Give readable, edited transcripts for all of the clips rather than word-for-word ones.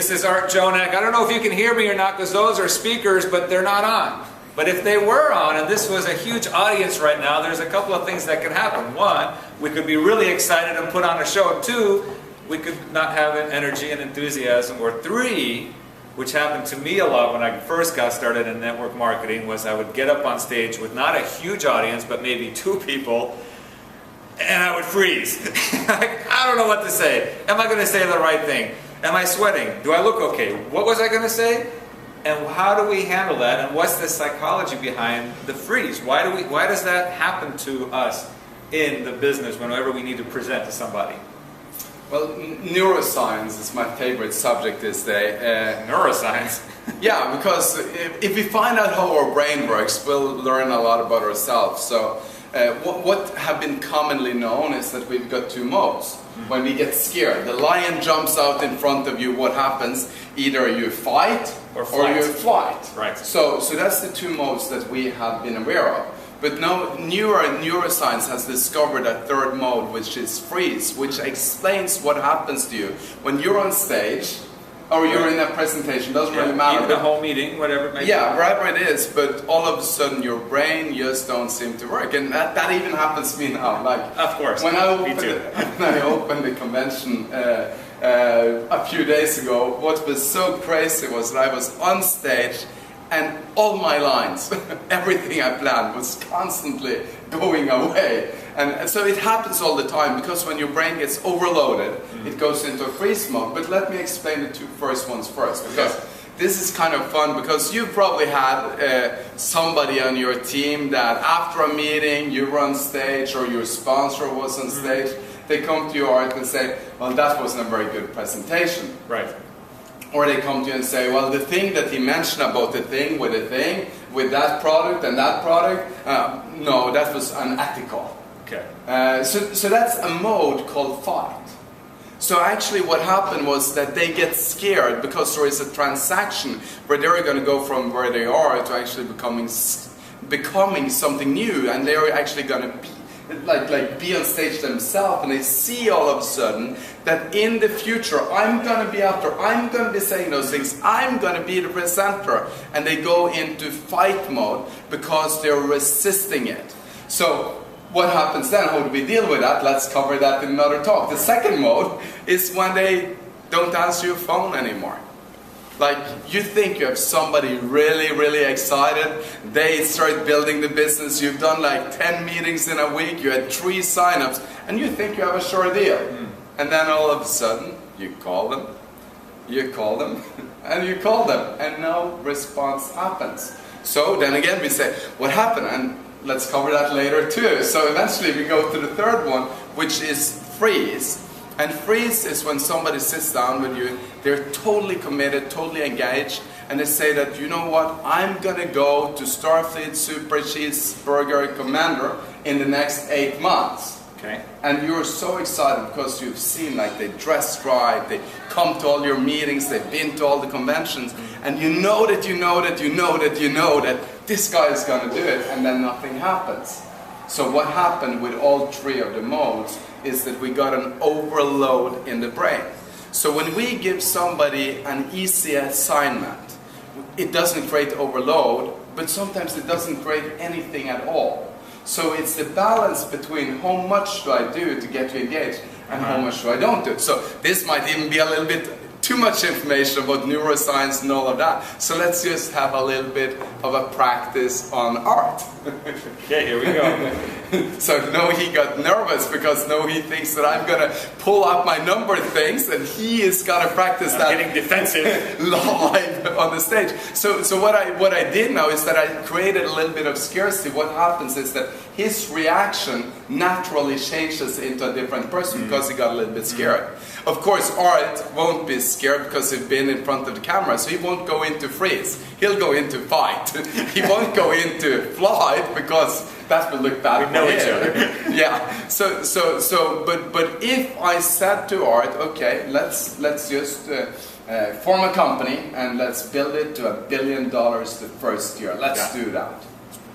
This is Art Jonak. I don't know if you can hear me or not because those are speakers, but they're not on. But if they were on and this was a huge audience right now, there's a couple of things that could happen. One, we could be really excited and put on a show. Two, we could not have energy and enthusiasm. Or three, which happened to me a lot when I first got started in network marketing, was I would get up on stage with not a huge audience, but maybe 2 people, and I would freeze. I don't know what to say. Am I going to say the right thing? Am I sweating? Do I look okay? What was I going to say? And how do we handle that? And what's the psychology behind the freeze? Why does that happen to us in the business whenever we need to present to somebody? Well, neuroscience is my favorite subject this day. Neuroscience? Yeah, because if we find out how our brain works, we'll learn a lot about ourselves. So what have been commonly known is that we've got 2 modes. When we get scared, the lion jumps out in front of you, what happens? Either you fight or you flight. Right. So that's the 2 modes that we have been aware of. But now neuroscience has discovered a 3rd mode, which is freeze, which explains what happens to you when you're on stage or you're in a presentation. Doesn't really matter. Even the whole meeting, whatever it may be. Yeah, wherever it is, but all of a sudden your brain just don't seem to work, and that even happens to me now. Like, of course, when I opened the convention a few days ago, what was so crazy was that I was on stage, and all my lines, everything I planned, was constantly going away. And so it happens all the time, because when your brain gets overloaded, it goes into a freeze mode. But let me explain the 2 first ones first, because this is kind of fun, because you probably had somebody on your team that after a meeting, you were on stage, or your sponsor was on stage, they come to you, Art, and say, well, that wasn't a very good presentation. Right. Or they come to you and say, well, the thing that he mentioned about the thing, with that product and that product, no, that was unethical. Okay. So that's a mode called fight. So actually what happened was that they get scared because there is a transaction where they're going to go from where they are to actually becoming something new, and they're actually going to be like be on stage themselves, and they see all of a sudden that in the future I'm going to be I'm going to be saying those things, I'm going to be the presenter, and they go into fight mode because they're resisting it. So what happens then? How do we deal with that? Let's cover that in another talk. The 2nd mode is when they don't answer your phone anymore. Like, you think you have somebody really, really excited, they start building the business, you've done like 10 meetings in a week, you had 3 signups, and you think you have a sure deal. And then all of a sudden, you call them, and you call them, and no response happens. So then again we say, what happened? And let's cover that later too. So eventually we go to the 3rd one, which is freeze. And freeze is when somebody sits down with you, they're totally committed, totally engaged, and they say that, you know what, I'm going to go to Starfleet Super Cheeseburger Commander in the next 8 months. Okay. And you're so excited because you've seen, like, they dress right, they come to all your meetings, they've been to all the conventions, and you know that this guy is going to do it, and then nothing happens. So what happened with all 3 of the modes is that we got an overload in the brain. So when we give somebody an easy assignment, it doesn't create overload, but sometimes it doesn't create anything at all. So it's the balance between how much do I do to get you engaged and how much do I don't do. So this might even be a little bit too much information about neuroscience and all of that. So let's just have a little bit of a practice on art. Okay, here we go. So no, he got nervous because no, he thinks that I'm going to pull up my number things, and he is going to practice that. Getting defensive live on the stage. So what I did now is that I created a little bit of scarcity. What happens is that his reaction naturally changes into a different person because he got a little bit scared. Of course, Art won't be scared because he's been in front of the camera, so he won't go into freeze. He'll go into fight. He won't go into flight because that will look bad. We know each other. Yeah. But if I said to Art, okay, let's just form a company and let's build it to $1 billion the first year. Let's do that.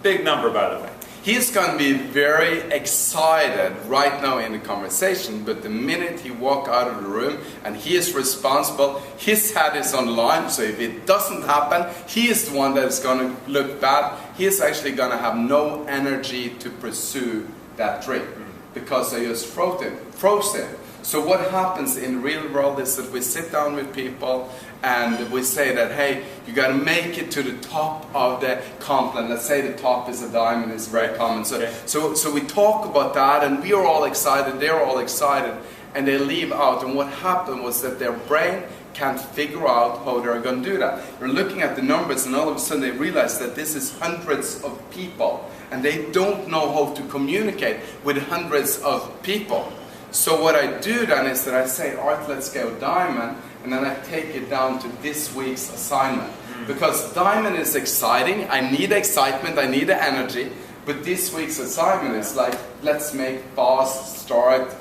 Big number, by the way. He's going to be very excited right now in the conversation, but the minute he walks out of the room and he is responsible, his head is on the line, so if it doesn't happen, he is the one that is going to look bad. He is actually going to have no energy to pursue that dream because they just froze him. So what happens in the real world is that we sit down with people and we say that, hey, you got to make it to the top of the compliment. Let's say the top is a diamond, it's very common. So we talk about that, and we are all excited, they're all excited, and they leave out. And what happened was that their brain can't figure out how they're going to do that. They're looking at the numbers, and all of a sudden they realize that this is hundreds of people, and they don't know how to communicate with hundreds of people. So what I do then is that I say, alright, let's go diamond, and then I take it down to this week's assignment. Because diamond is exciting, I need excitement, I need the energy, but this week's assignment is like, let's make fast start.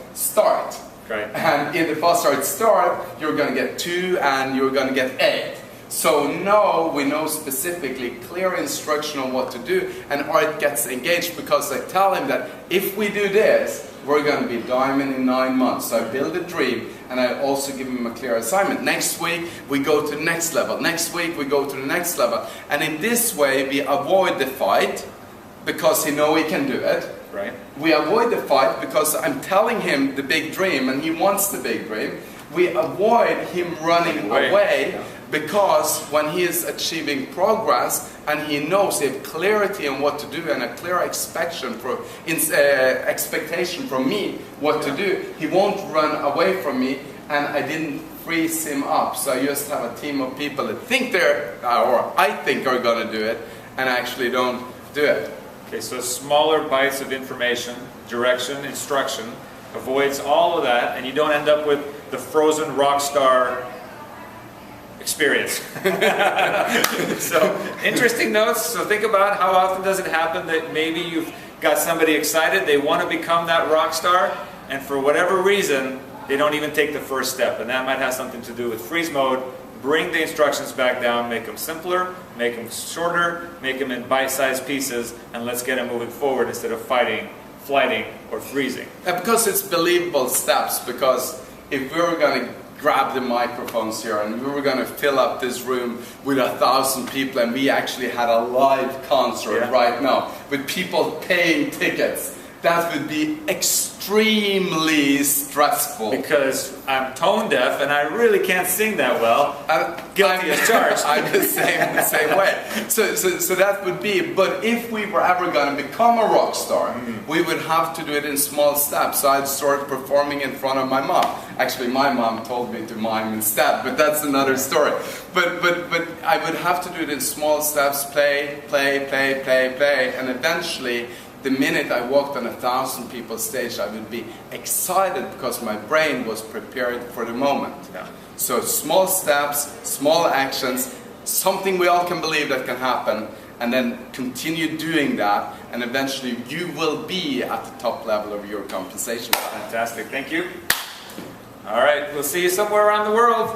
Right. And in the fast start, you're going to get 2 and you're going to get 8. So now we know specifically clear instruction on what to do, and Art gets engaged because I tell him that if we do this, we're going to be diamond in 9 months. So I build a dream, and I also give him a clear assignment. Next week we go to the next level. Next week we go to the next level. And in this way we avoid the fight because he knows he can do it. Right. We avoid the fight because I'm telling him the big dream and he wants the big dream. We avoid him running away because when he is achieving progress and he knows he has clarity on what to do and a clear expectation from me what to do, he won't run away from me, and I didn't freeze him up. So I just have a team of people that think or I think are going to do it, and actually don't do it. Okay, so smaller bites of information, direction, instruction, avoids all of that, and you don't end up with the frozen rock star experience. So, interesting notes. So think about how often does it happen that maybe you've got somebody excited, they want to become that rock star, and for whatever reason, they don't even take the first step. And that might have something to do with freeze mode. Bring the instructions back down, make them simpler, make them shorter, make them in bite-sized pieces, and let's get them moving forward instead of fighting, flighting, or freezing. Because it's believable steps, because if we were going to grab the microphones here and we were going to fill up this room with 1,000 people and we actually had a live concert right now with people paying tickets, that would be extremely stressful. Because I'm tone deaf and I really can't sing that well. Guilty as charged. I'm the same way. So that would be, but if we were ever going to become a rock star, we would have to do it in small steps. So I'd start performing in front of my mom. Actually, my mom told me to mime instead, but that's another story. But I would have to do it in small steps, play, and eventually, the minute I walked on 1,000 people stage, I would be excited because my brain was prepared for the moment. Yeah. So small steps, small actions, something we all can believe that can happen, and then continue doing that, and eventually you will be at the top level of your compensation. Fantastic, thank you. All right, we'll see you somewhere around the world.